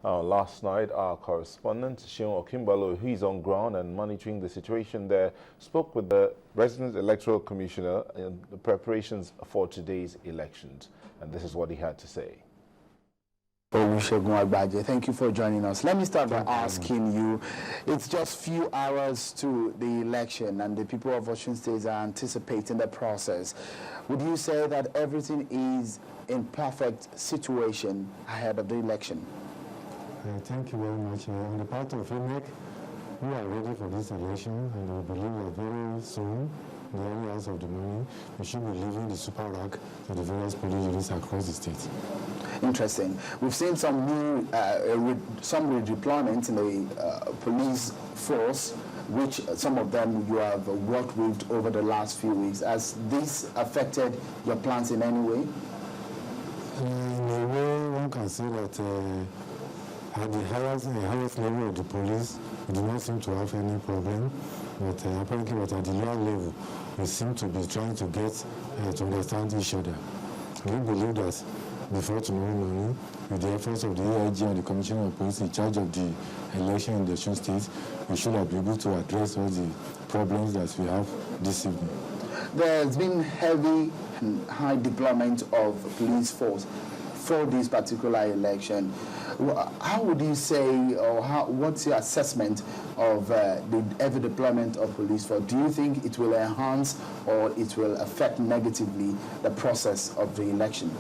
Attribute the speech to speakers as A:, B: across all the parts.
A: Last night, our correspondent, Shion Okimbalo, who is on ground and monitoring the situation there, spoke with the Resident Electoral Commissioner in the preparations for today's elections. And this is what he had to say.
B: Thank you for joining us. Let me start by asking you, it's just few hours to the election and the people of Osun State are anticipating the process. Would you say that everything is in perfect situation ahead of the election?
C: Thank you very much. On the part of INEC, we are ready for this election, and we believe that very soon, in the early hours of the morning, we should be leaving the super rack to the various police units across the state.
B: Interesting. We've seen some new, some redeployment in the police force, which some of them you have worked with over the last few weeks. Has this affected your plans in any way?
C: In a way, one can say that at the highest level of the police, we do not seem to have any problem. But apparently, at the lower level, we seem to be trying to get to understand each other. We believe that before tomorrow morning, with the efforts of the AIG and the Commissioner of Police in charge of the election in the Osun State, we should be able to address all the problems that we have this evening.
B: There's been heavy and high deployment of police force for this particular election. How would you say, or what's your assessment of the heavy deployment of police force? Do you think it will enhance or it will affect negatively the process of the election?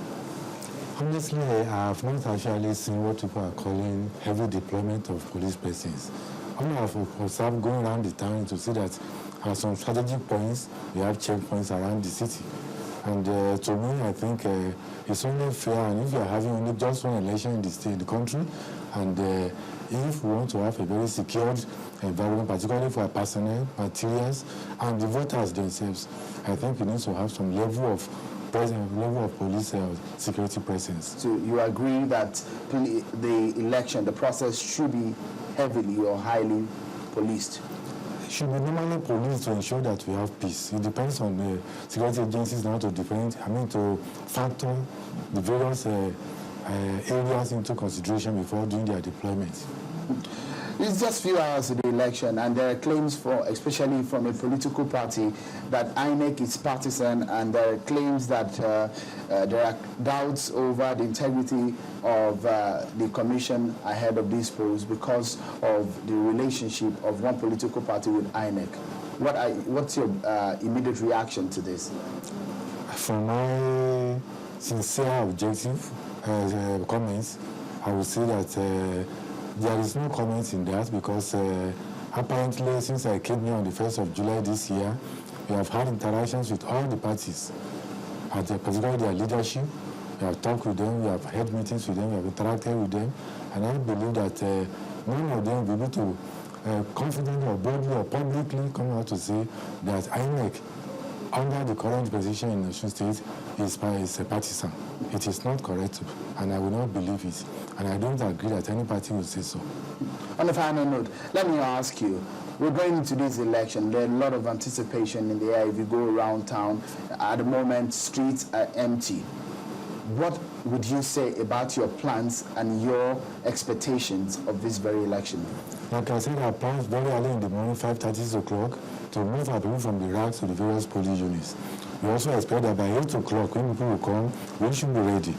C: Honestly, I have not actually seen what people are calling heavy deployment of police persons. All I have observed going around the town to see that at some strategic points, we have checkpoints around the city. And to me, I think it's only fair, and if you are having only just one election in the state, the country, and if we want to have a very secured environment, particularly for our personnel, materials, and the voters themselves, I think we need to have some level of police security presence.
B: So you agree that the election, the process should be heavily or highly policed?
C: Should be normally policed to ensure that we have peace. It depends on the security agencies now to factor the various areas into consideration before doing their deployment.
B: It's just few hours to the election, and there are claims, especially from a political party, that INEC is partisan, and there are claims that there are doubts over the integrity of the commission ahead of these polls because of the relationship of one political party with INEC. What's your immediate reaction to this?
C: From my sincere objective comments, I would say that there is no comment in that because apparently since I came here on the 1st of July this year, we have had interactions with all the parties, particularly their leadership. We have talked with them, we have had meetings with them, we have interacted with them, and I believe that none of them will be able to confidently or boldly or publicly come out to say that INEC, under the current position in the Osun State, is a partisan. It is not correct, and I will not believe it. And I don't agree that any party will say so.
B: On a final note, let me ask you, we're going into this election. There's a lot of anticipation in the air if you go around town. At the moment, streets are empty. What would you say about your plans and your expectations of this very election?
C: Like I said, our plans very early in the morning, 5:30, 6 o'clock, to move our people from the racks to the various police units. We also expect that by 8 o'clock, when people will come, we should be ready.